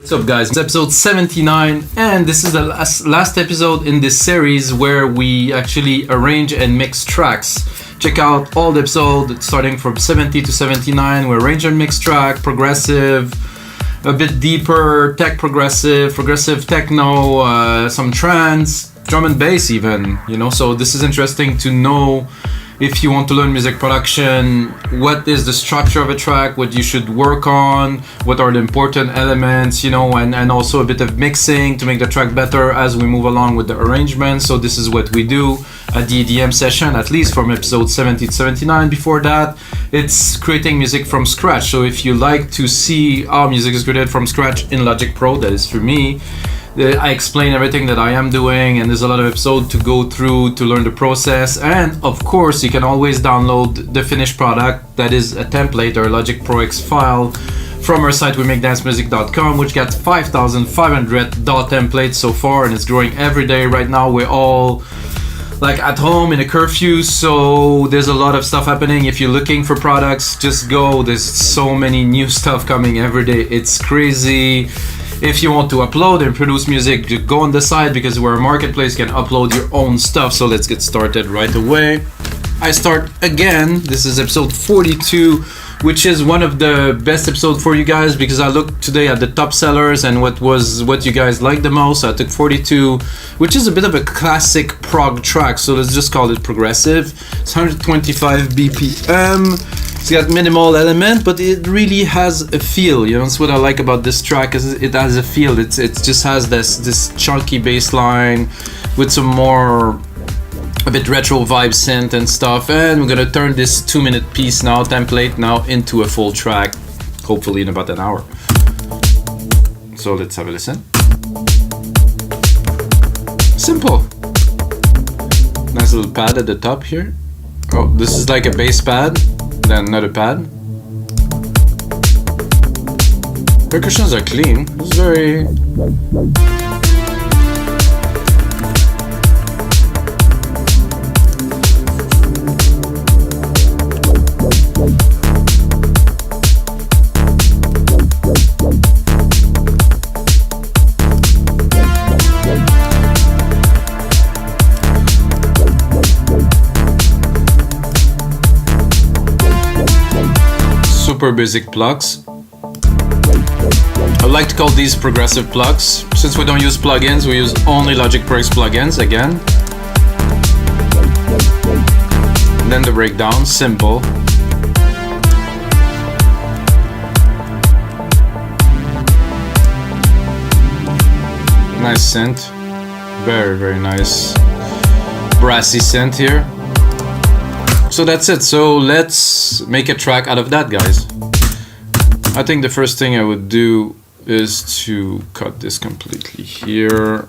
What's up, guys? It's episode 79, and this is the last episode in this series where we actually arrange and mix tracks. Check out all the episodes starting from 70 to 79. We arrange and mix track, progressive, a bit deeper, tech progressive techno, some trance, drum and bass even, you know. So this is interesting to know if you want to learn music production, what is the structure of a track, what you should work on, what are the important elements, you know, and also a bit of mixing to make the track better as we move along with the arrangement. So this is what we do at the EDM session, at least from episode 70 to 79. Before that, it's creating music from scratch. So if you like to see how music is created from scratch in Logic Pro, that is for me. I explain everything that I am doing, and there's a lot of episodes to go through to learn the process. And of course, you can always download the finished product, that is a template or a Logic Pro X file, from our site weMakeDanceMusic.com, which got 5,500 DAW templates so far, and it's growing every day. Right now we're all like at home in a curfew, so there's a lot of stuff happening. If you're looking for products, just go. There's so many new stuff coming every day. It's crazy. If you want to upload and produce music, just go on the site, because we're a marketplace, you can upload your own stuff. So let's get started right away. I start again. This is episode 42, which is one of the best episodes for you guys, because I looked today at the top sellers and what you guys like the most. So I took 42, which is a bit of a classic prog track. So let's just call it progressive. It's 125 BPM. It's got minimal element, but it really has a feel. You know, that's what I like about this track, is it has a feel. It just has this chunky bass line with some more a bit retro vibe synth and stuff. And we're gonna turn this 2-minute piece now, template now, into a full track, hopefully in about an hour. So let's have a listen. Simple. Nice little pad at the top here. Oh, this is like a bass pad, then another pad. Percussions are clean. It's very super basic plugs. I like to call these progressive plugs. Since we don't use plugins, we use only Logic Pro X plugins again. And then the breakdown, simple. Nice synth. Very, very nice brassy synth here. So that's it. So let's make a track out of that, guys. I think the first thing I would do is to cut this completely here.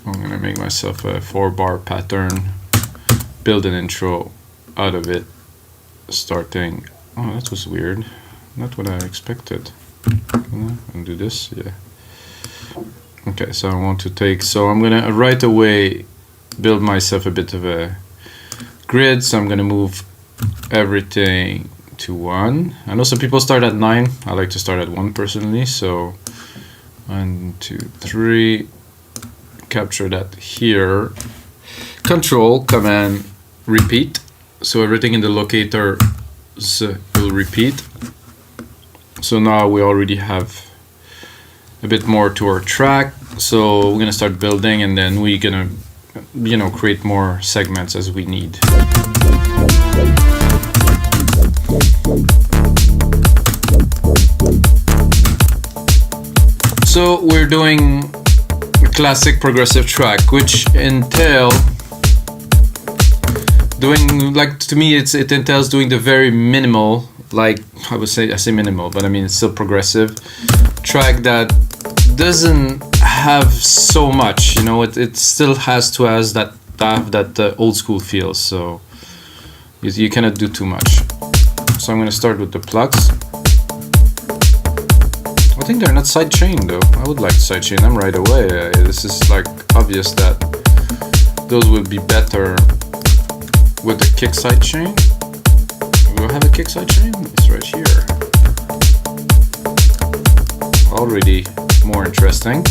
I'm gonna make myself a 4-bar pattern, build an intro out of it, starting. Oh, that was weird. Not what I expected. And do this, yeah. Okay, so I want to take. So I'm gonna right away build myself a bit of a grid. So I'm gonna move everything to 1. I know some people start at 9. I like to start at 1 personally. So 1, 2, 3. Capture that here. Control, Command, repeat. So everything in the locator will repeat. So now we already have a bit more to our track. So we're gonna start building, and then we're gonna, you know, create more segments as we need. So we're doing a classic progressive track, which entail doing, like, to me it entails doing the very minimal, like I say minimal, but I mean it's still progressive track that doesn't have so much, you know. It still has to have that old school feel, so you cannot do too much. So I'm going to start with the plugs. I think they're not sidechained though. I would like to sidechain them right away. This is like obvious that those would be better with a kick sidechain. Do I have a kick sidechain? It's right here. Already more interesting.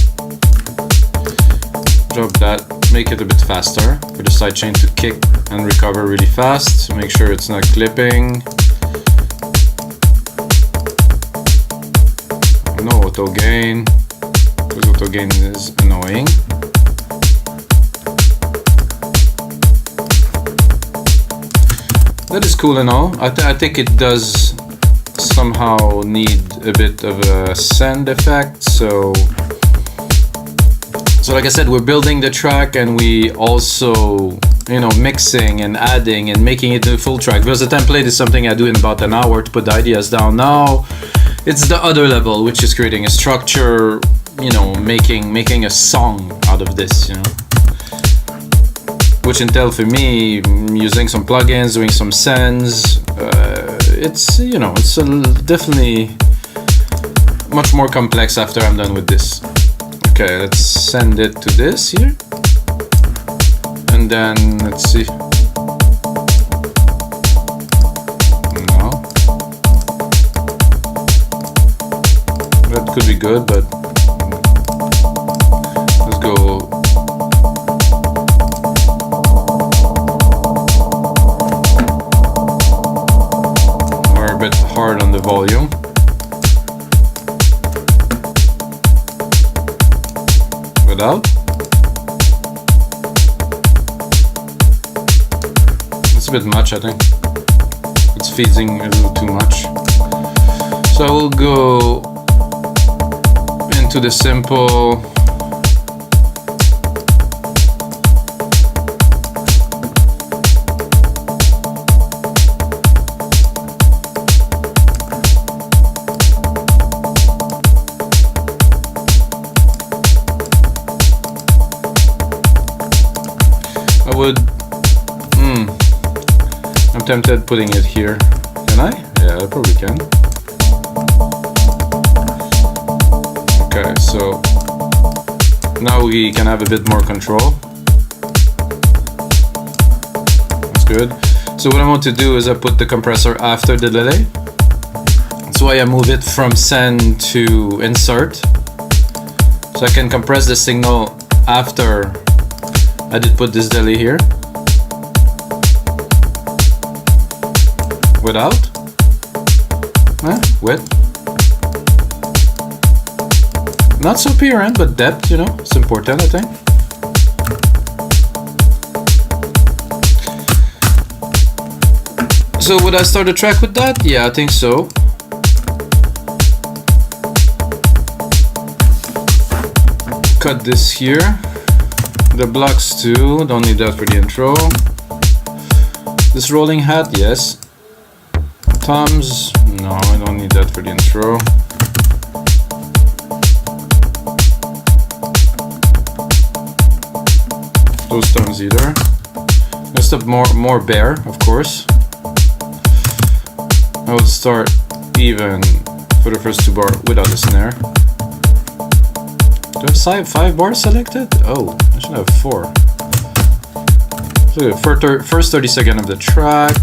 Drop that, make it a bit faster for the sidechain to kick and recover really fast. Make sure it's not clipping. No auto gain, because auto gain is annoying. That is cool and all. I think it does somehow need a bit of a send effect. So like I said, we're building the track and we also, you know, mixing and adding and making it a full track. Because the template is something I do in about an hour to put the ideas down. Now it's the other level, which is creating a structure, you know, making a song out of this, you know. Which entail for me using some plugins, doing some sends. It's, you know, it's definitely much more complex after I'm done with this. Okay, let's send it to this here, and then let's see. No, that could be good, but let's go. Hard on the volume. Without. It's a bit much, I think. It's feeding a little too much. So I will go into the simple. I'm tempted putting it here. Can I? Yeah, I probably can. Okay, so now we can have a bit more control. That's good. So what I want to do is I put the compressor after the delay. That's why I move it from send to insert. So I can compress the signal after I did put this delay here. Without? With? Not so apparent, but depth, you know, it's important, I think. So would I start a track with that? Yeah, I think so. Cut this here. The blocks too, don't need that for the intro. This rolling hat, yes. Toms, no, I don't need that for the intro. Those toms either. Just a more bare, of course. I would start even for the first two bars without a snare. Do I have 5 bars selected? Oh, I should have 4. So first 30 seconds of the track.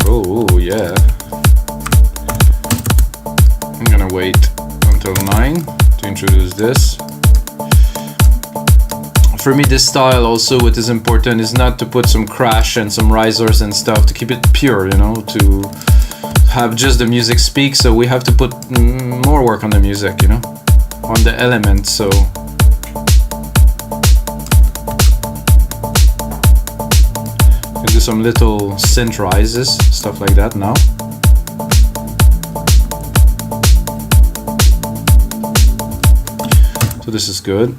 Oh yeah. I'm gonna wait until 9 to introduce this. For me, this style also, what is important is not to put some crash and some risers and stuff, to keep it pure, you know, to have just the music speak. So we have to put more work on the music, you know, on the elements. So can do some little synth rises, stuff like that now. So this is good.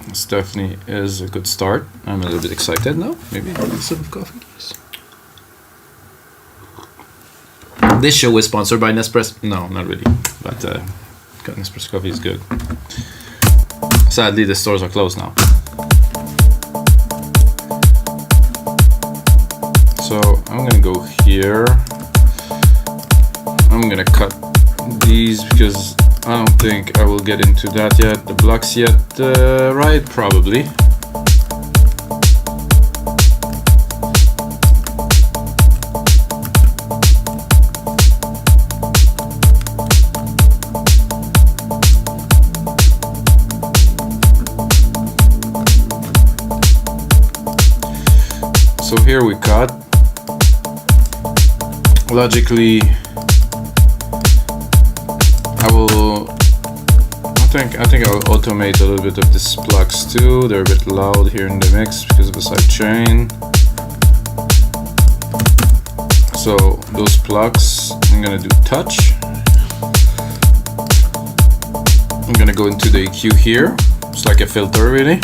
This definitely is a good start. I'm a little bit excited now. Maybe a sip of coffee. This show is sponsored by Nespresso. No, not really. But Nespresso coffee is good. Sadly, the stores are closed now. So I'm gonna go here. I'm gonna cut these because I don't think I will get into that yet. The blocks yet, right? Probably. So here we cut. Logically, I think I'll automate a little bit of these plugs too. They're a bit loud here in the mix because of the side chain. So those plugs, I'm gonna do touch. I'm gonna go into the EQ here. It's like a filter really.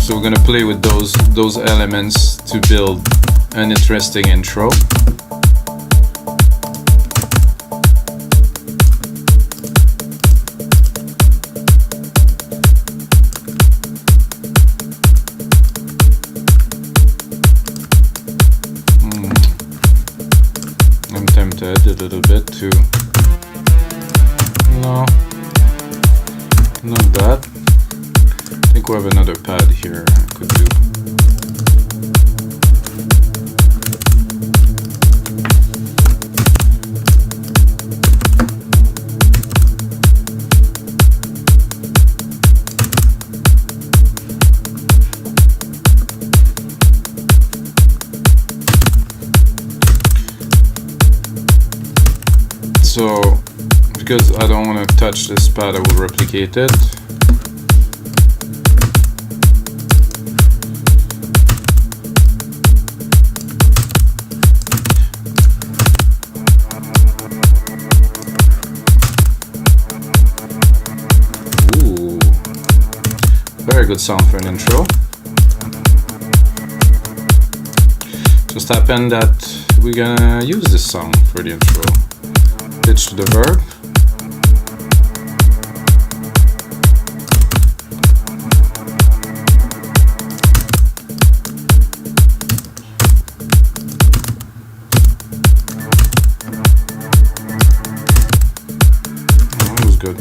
So we're gonna play with those elements to build an interesting intro. I'm tempted a little bit to, no, not that. I think we have another pad here I could do. So, because I don't want to touch this pad, I will replicate it. Ooh, very good sound for an intro. Just happened that we're gonna use this song for the intro. Pitch to the verb. Oh, that was good.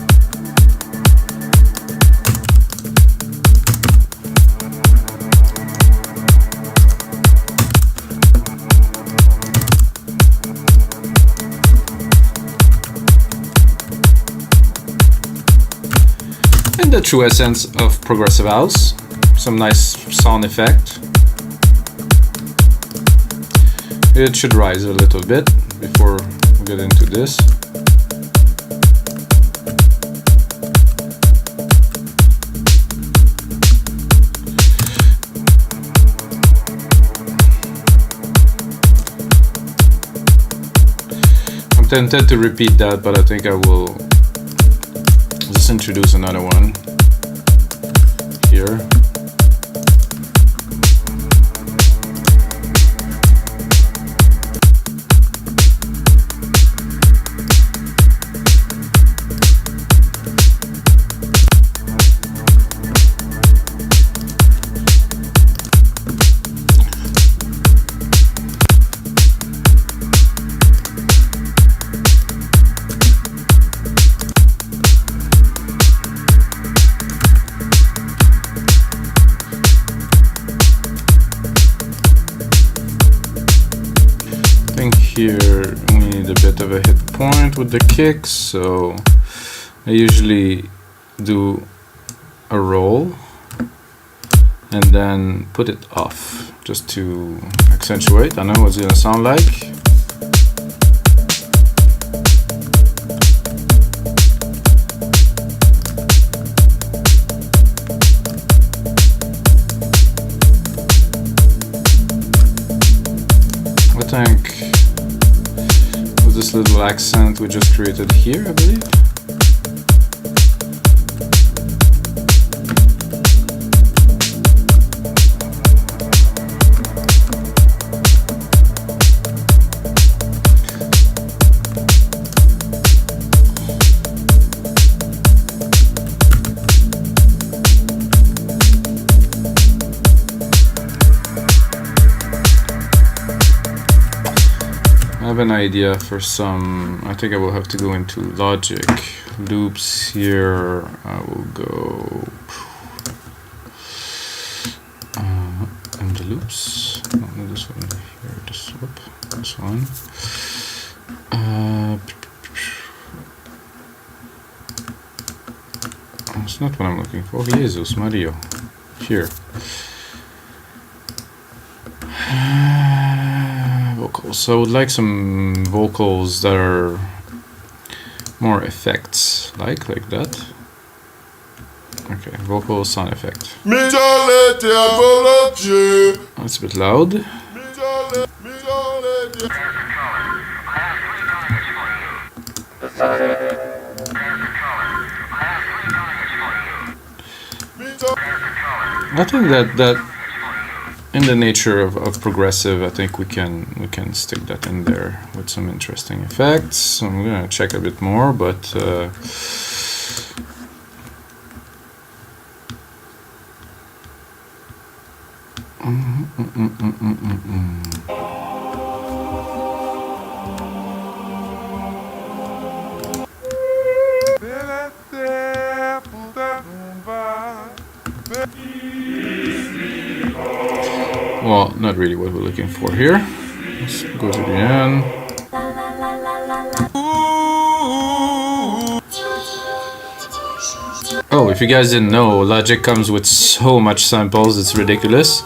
The true essence of progressive house, some nice sound effect. It should rise a little bit before we get into this. I'm tempted to repeat that, but I think I will just introduce another one here. Here we need a bit of a hit point with the kicks, so I usually do a roll and then put it off just to accentuate. I know what it's gonna sound like. I think this little accent we just created here, I believe. I have an idea for some. I think I will have to go into Logic loops here. I will go in the loops. No, this one here. This one. That's not what I'm looking for. Jesus Mario. Here. So I would like some vocals that are more effects, like that. Okay, vocal sound effect. That's a bit loud. I think that in the nature of progressive, I think we can stick that in there with some interesting effects. So I'm gonna check a bit more, but well, not really what we're looking for here. Let's go to the end. Oh, if you guys didn't know, Logic comes with so much samples, it's ridiculous.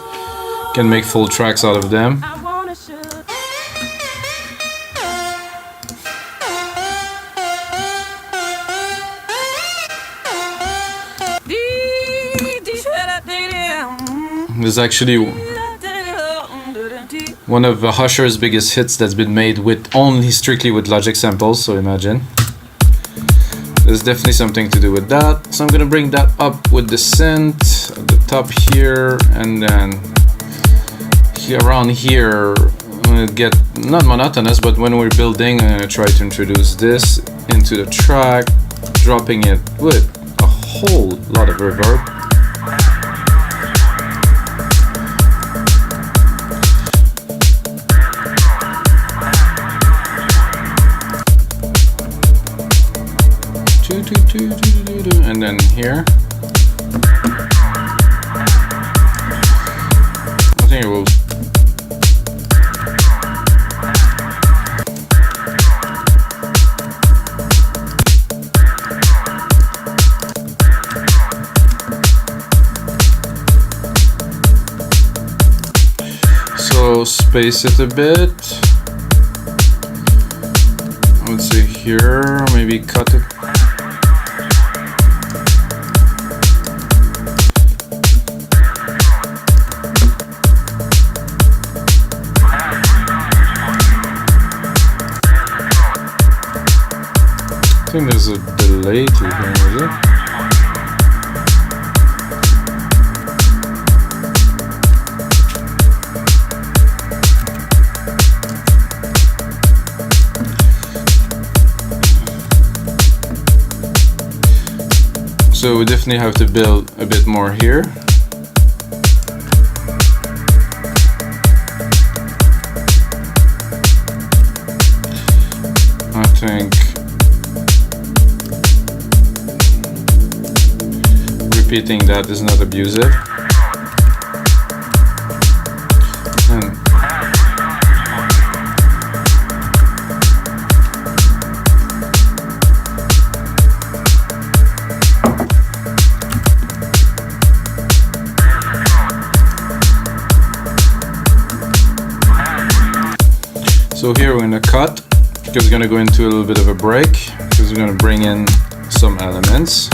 Can make full tracks out of them. There's actually one of Usher's biggest hits that's been made with strictly with Logic samples, so imagine. There's definitely something to do with that. So I'm gonna bring that up with the synth at the top here, and then around here I'm gonna get not monotonous, but when we're building, I'm gonna try to introduce this into the track, dropping it with a whole lot of reverb. And then here, I think it will. So space it a bit. I would say here, maybe cut it. I think there's a delay to here, is it? So we definitely have to build a bit more here. I think repeating that is not abusive. And so here we're going to cut, because we're going to go into a little bit of a break, because we're going to bring in some elements.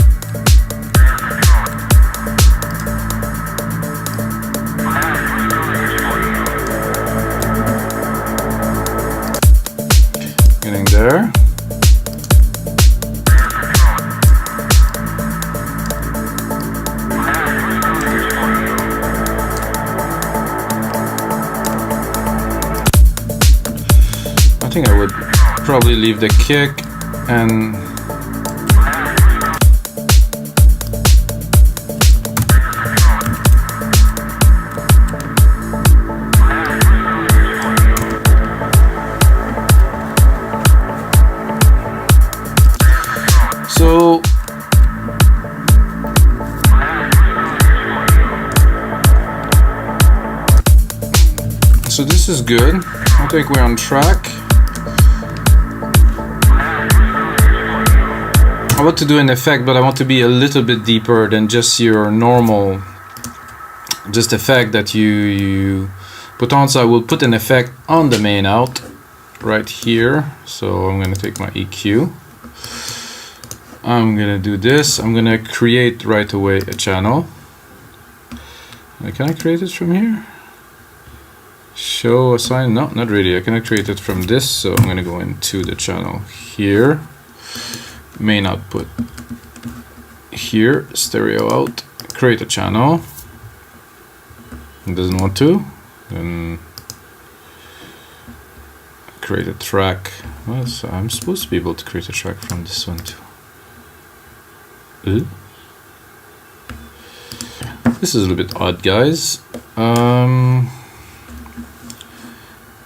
Getting there. I think I would probably leave the kick and so this is good. I think we're on track. I want to do an effect, but I want to be a little bit deeper than just your normal effect that you put on. So I will put an effect on the main out. right here. So I'm gonna take my EQ. I'm gonna do this. I'm gonna create right away a channel. Can I create it from here? Show assign? No, not really. I cannot create it from this, so I'm gonna go into the channel here. Main output here, stereo out, create a channel. It doesn't want to, then create a track. Well, so I'm supposed to be able to create a track from this one too. This is a little bit odd, guys.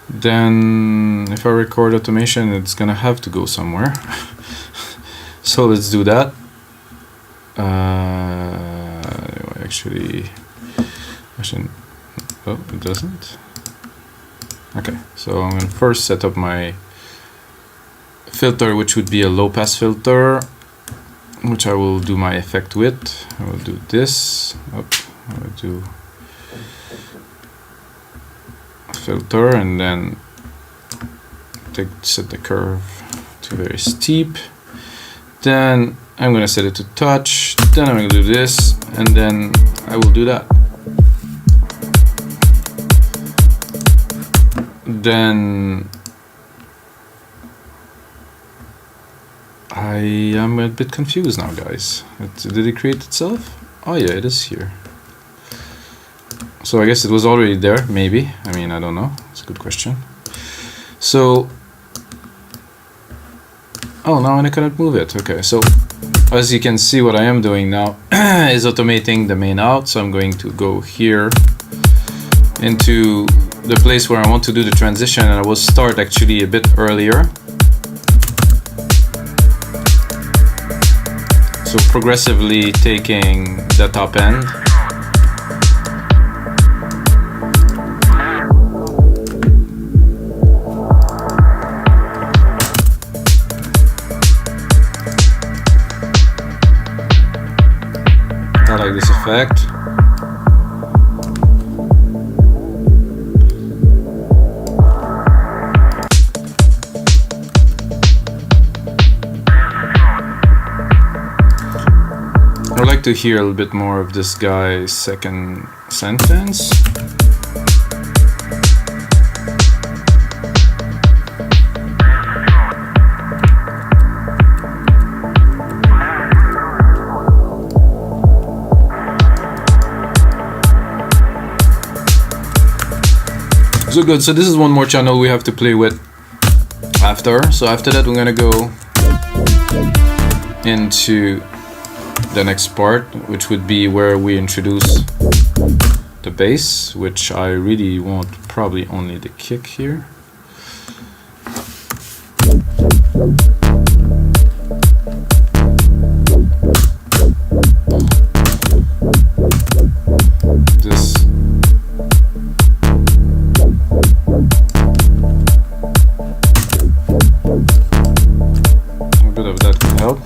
Then if I record automation, it's gonna have to go somewhere. So let's do that. Actually, I shouldn't. Oh, it doesn't. Okay, so I'm gonna first set up my filter, which would be a low pass filter, which I will do my effect with. I will do this. I will do filter, and then set the curve to very steep. Then I'm gonna set it to touch. Then I'm gonna do this, and then I will do that. Then I am a bit confused now, guys. Did it create itself? Oh yeah, it is here. So I guess it was already there, maybe. I mean, I don't know. It's a good question. So, oh, now I cannot move it. Okay, so as you can see, what I am doing now is automating the main out. So I'm going to go here into the place where I want to do the transition, and I will start actually a bit earlier. So progressively taking the top end. I like this effect. I'd like to hear a little bit more of this guy's second sentence. So good, so this is one more channel we have to play with after. So after that, we're gonna go into the next part, which would be where we introduce the bass, which I really want probably only the kick here. This a bit of that could help.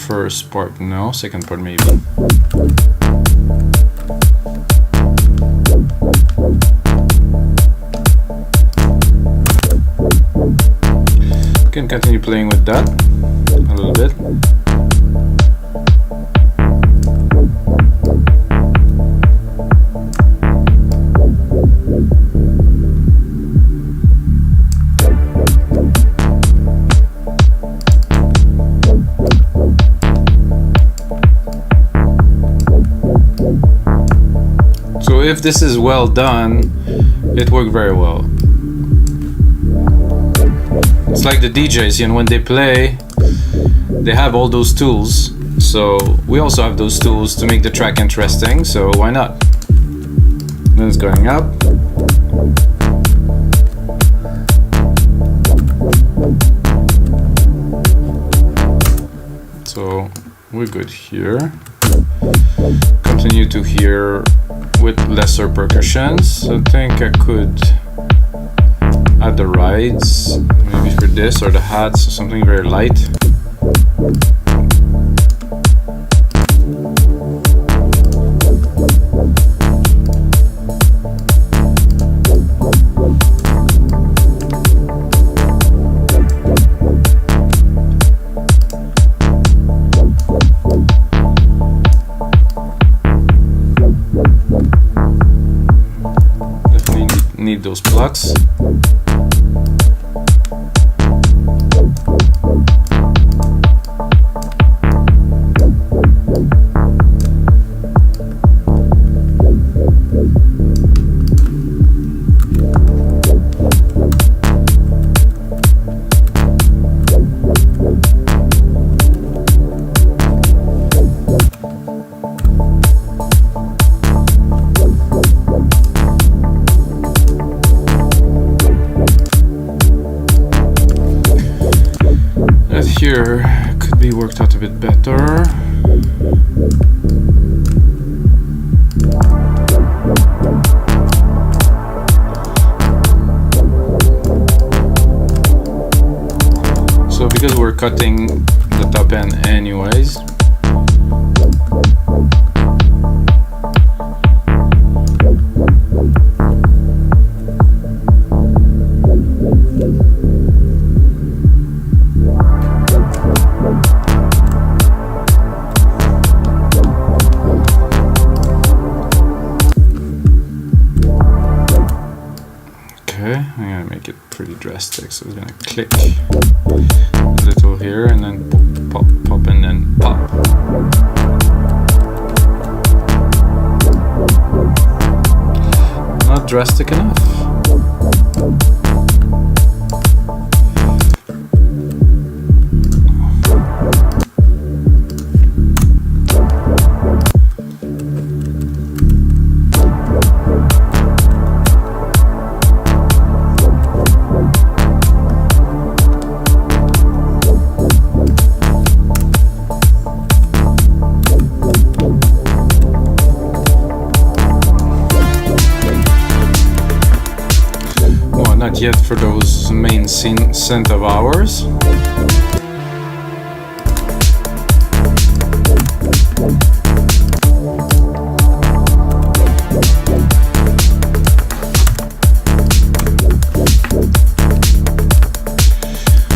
First part no, second part maybe. Can continue playing with that a little bit. If this is well done, it worked very well. It's like the DJs, you know, when they play, they have all those tools. So we also have those tools to make the track interesting, so why not? Then it's going up. So we're good here. Continue to hear with lesser percussions. I think I could the rides, maybe for this, or the hats, or something very light. Need those plugs. Here could be worked out a bit better. So because we're cutting the top end anyways, I'm gonna make it pretty drastic, so it's gonna click a little here and then pop, pop, and then pop. Not drastic enough. Not yet for those main synth of ours.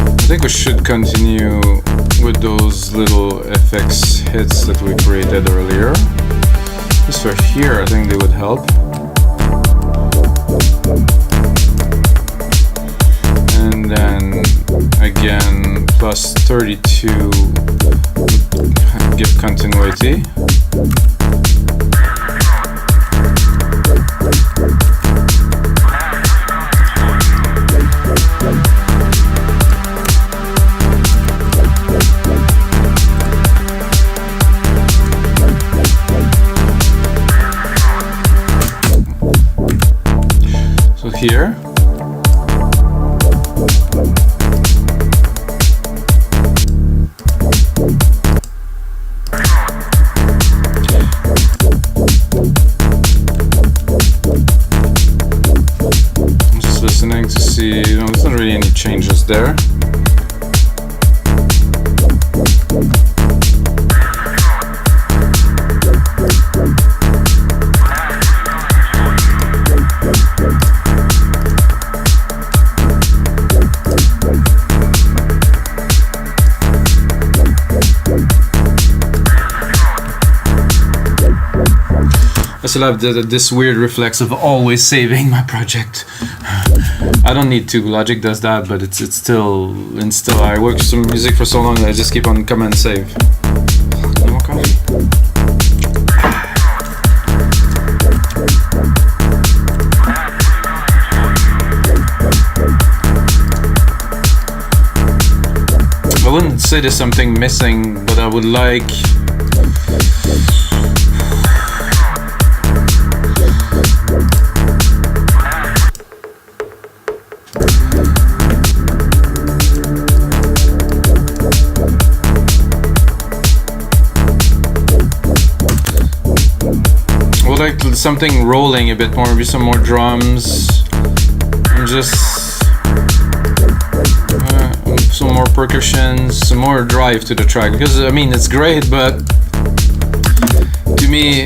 I think we should continue with those little FX hits that we created earlier. Just for here, I think they would help. And then again, plus 32 would give continuity. So here. To see, there's not really any changes there. I still have this weird reflex of always saving my project. I don't need to. Logic does that, but it's still I work some music for so long that I just keep on command save. No more coffee. I wouldn't say there's something missing, but I would like. Like something rolling a bit more, maybe some more drums, and just more percussions, some more drive to the track, because I mean it's great, but to me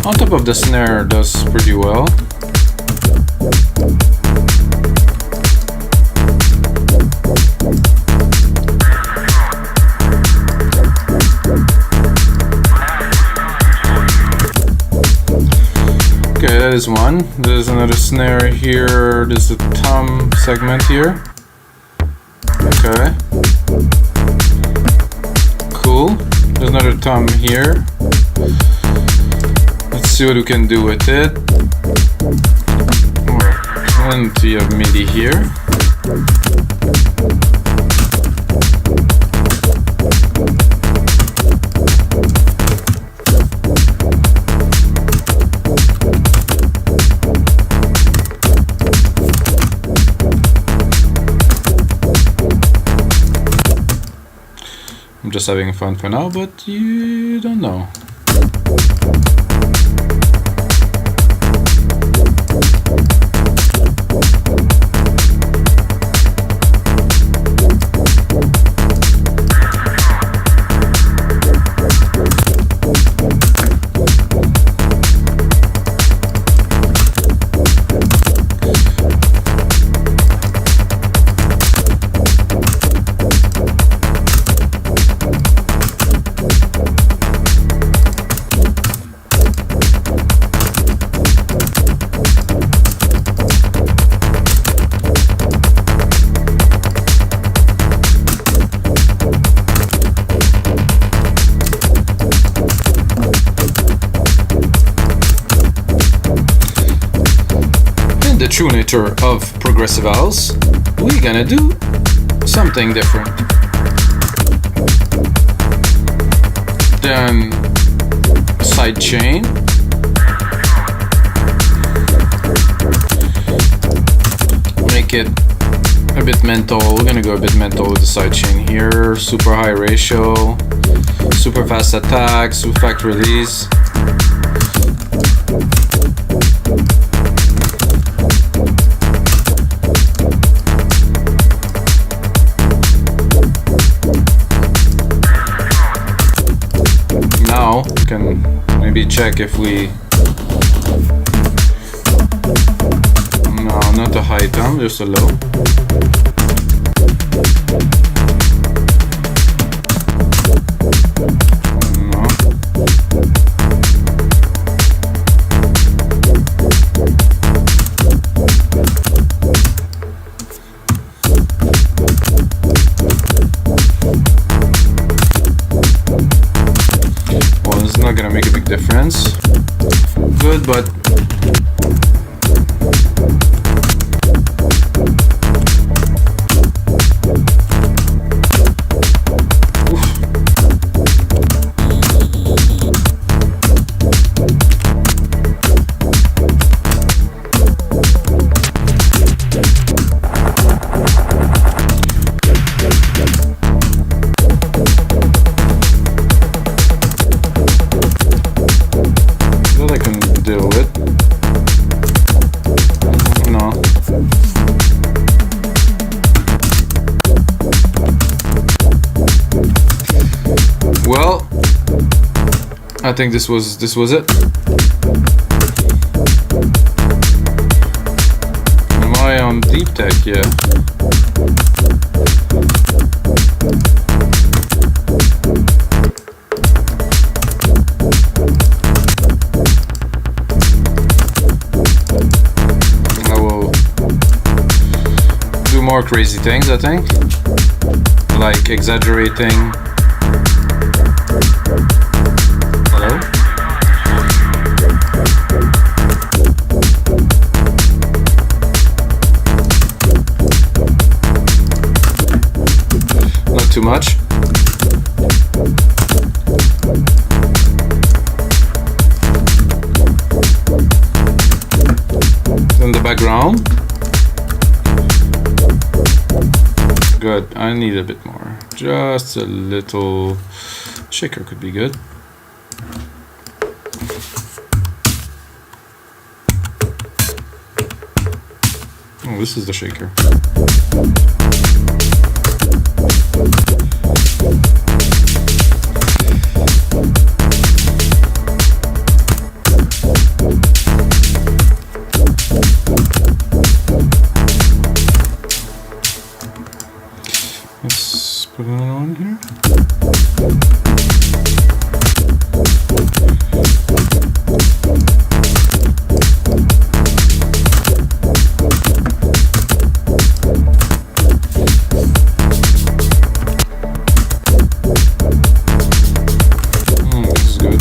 on top of the snare does pretty well. Okay, that is one. There's another snare here. There's a tom segment here. Okay. Cool. There's another tom here. Let's see what we can do with it. And we have MIDI here. I'm just having fun for now, but you don't know. The true nature of progressive house, we're gonna do something different. Then side chain. Make it a bit mental. We're gonna go a bit mental with the side chain here. Super high ratio, super fast attack, super fast release. Now we can maybe check if we... No, not a high tom, just a low. No. It's not gonna make a big difference. Good, but well, I think this was it. Am I on deep tech? Yeah. I will do more crazy things, I think, like exaggerating. Hello? Not too much. around. Good. I need a bit more. Just a little shaker could be good. Oh, this is the shaker. Let's put it on here. This is good.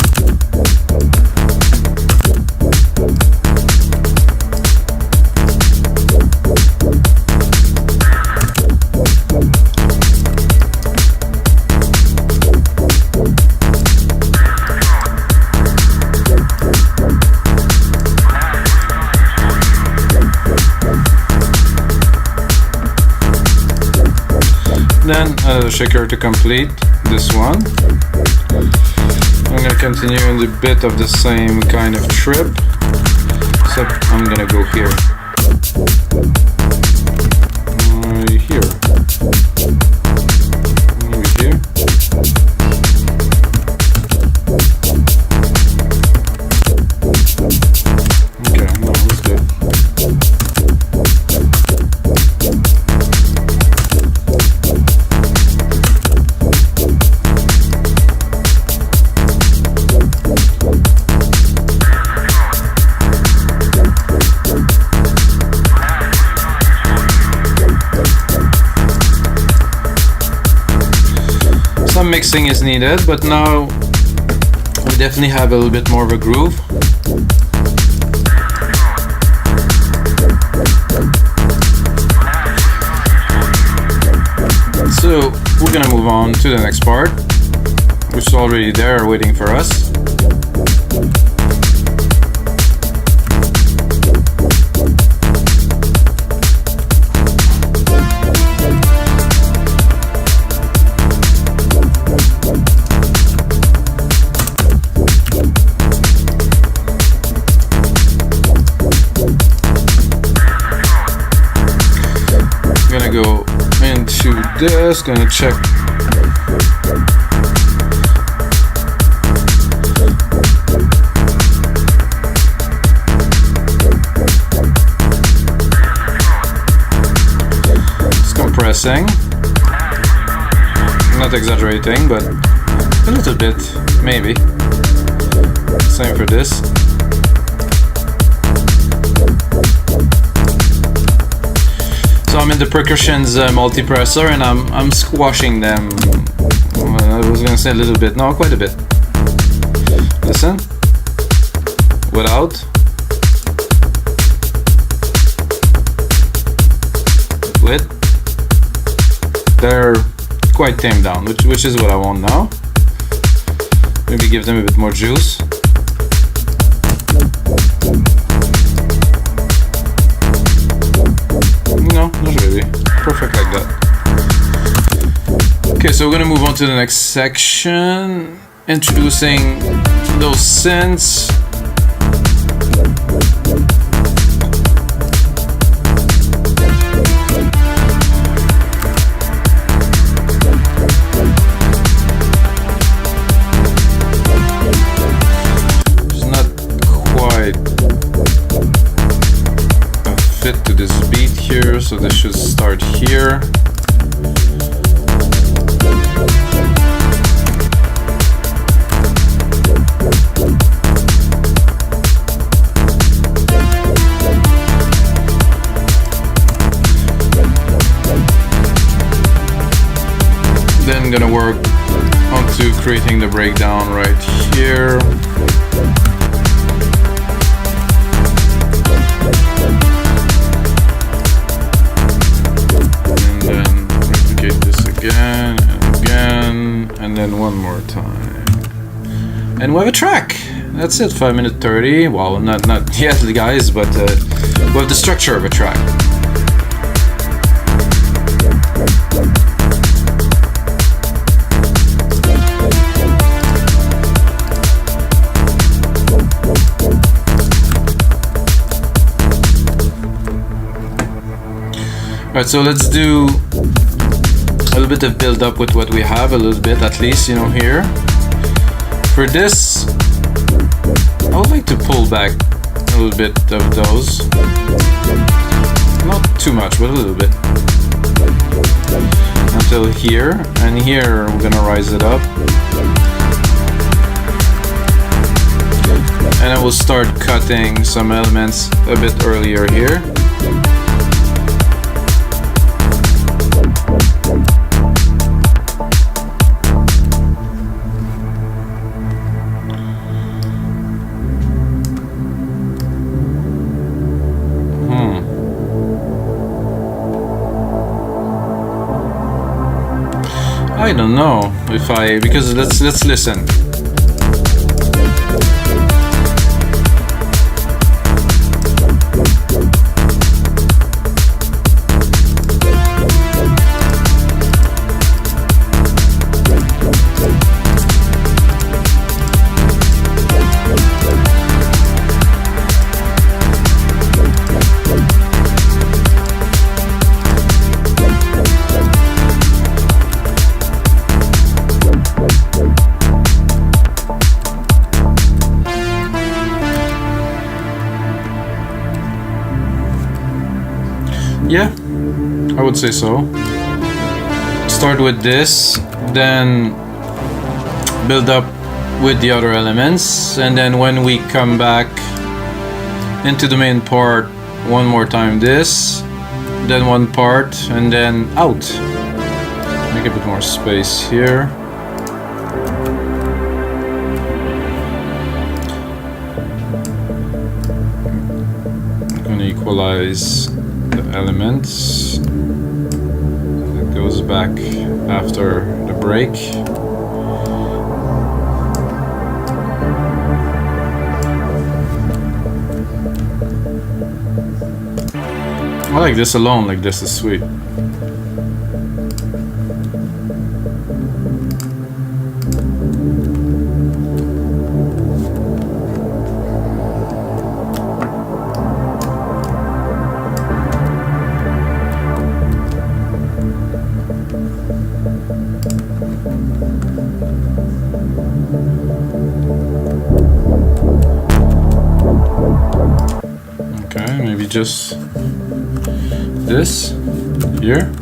Then another shaker to complete this one. I'm gonna continue in a bit of the same kind of trip, except I'm gonna go here. Here. Maybe here. Okay, no, that's good. Some mixing is needed, but now we definitely have a little bit more of a groove. So we're gonna move on to the next part, which is already there waiting for us. Gonna go into this, gonna check it's compressing, I'm not exaggerating, but a little bit, maybe. Same for this. So I'm in the percussion's multipressor, and I'm squashing them. I was gonna say a little bit, no, quite a bit. Listen, without. With. They're quite tamed down, which is what I want now. Maybe give them a bit more juice. No, not really. Perfect like that. Okay, so we're gonna move on to the next section, introducing those synths. It's not quite a fit to this beat here, so this should start here. Then I'm gonna work onto creating the breakdown right here. And then replicate this again and again, and then one more time. And we have a track. That's it, 5 minutes 30. Well, not yet, guys, but with the structure of a track. Alright, so let's do a little bit of build up with what we have, a little bit at least, you know, here. For this, I would like to pull back a little bit of those. Not too much, but a little bit. Until here, and here we're gonna rise it up. And I will start cutting some elements a bit earlier here. I don't know if because let's listen. Yeah, I would say so. Start with this, then build up with the other elements, and then when we come back into the main part, one more time this, then one part, and then out. Make a bit more space here. I'm gonna equalize elements. It goes back after the break. I like this alone, like this is sweet. Maybe just this here.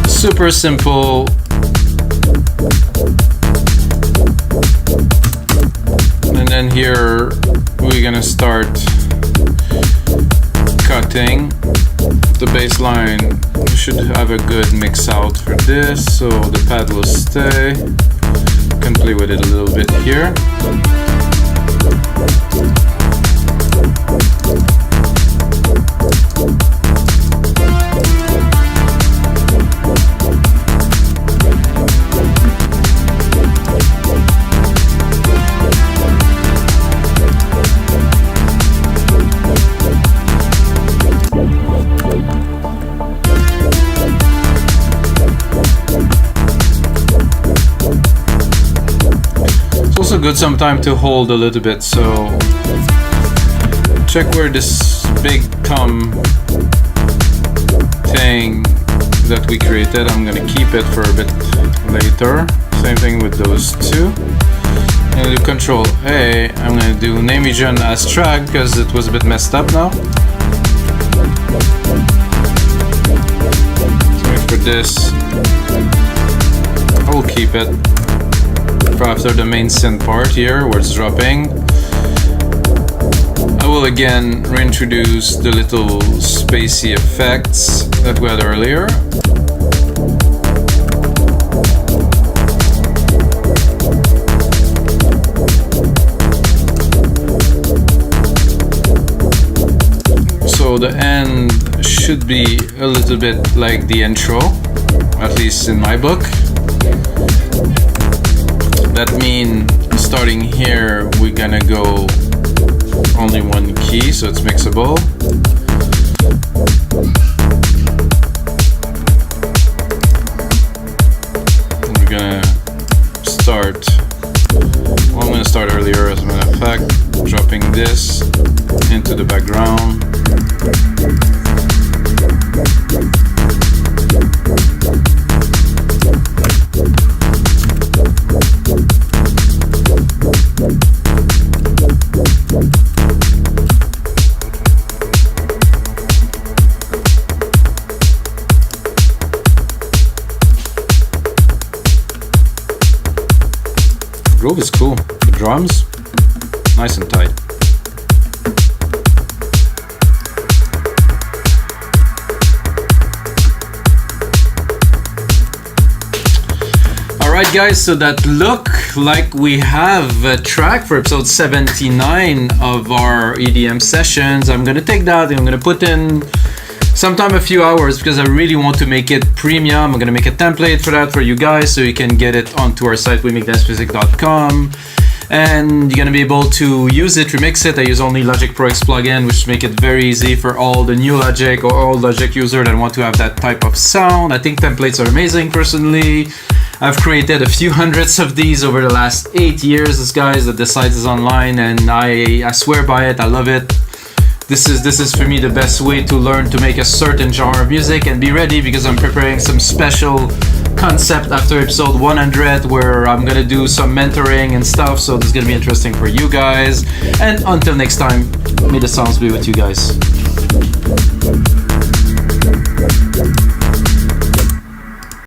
Super simple. And then here we're gonna start cutting the bass line. We should have a good mix out for this, so the pad will stay. Can play with it a little bit here. Also good sometime to hold a little bit, so check where this big thumb thing that we created, I'm gonna keep it for a bit later. Same thing with those two. I'm gonna do Control A. I'm gonna do name region as track because it was a bit messed up now. So for this, I will keep it for after the main synth part here where it's dropping. I will again reintroduce the little spacey effects that we had earlier. So the end should be a little bit like the intro, at least in my book. That means starting here, we're gonna go only one key, so it's mixable. We're gonna start, well, I'm gonna start earlier as a matter of fact, dropping this into the background. Groove is cool. The drums, nice and tight. Alright guys, so that look like we have a track for episode 79 of our EDM sessions. I'm gonna take that and I'm gonna put in sometime a few hours because I really want to make it premium. I'm gonna make a template for that for you guys so you can get it onto our site, wemakedancemusic.com, and you're gonna be able to use it, remix it. I use only Logic Pro X plugin, which make it very easy for all the new Logic or old Logic user that want to have that type of sound. I think templates are amazing personally. I've created a few hundreds of these over the last 8 years, guys, that the site is online, and I swear by it. I love it. This is for me the best way to learn to make a certain genre of music and be ready, because I'm preparing some special concept after episode 100 where I'm gonna do some mentoring and stuff, so this is gonna be interesting for you guys. And until next time, may the sounds be with you guys.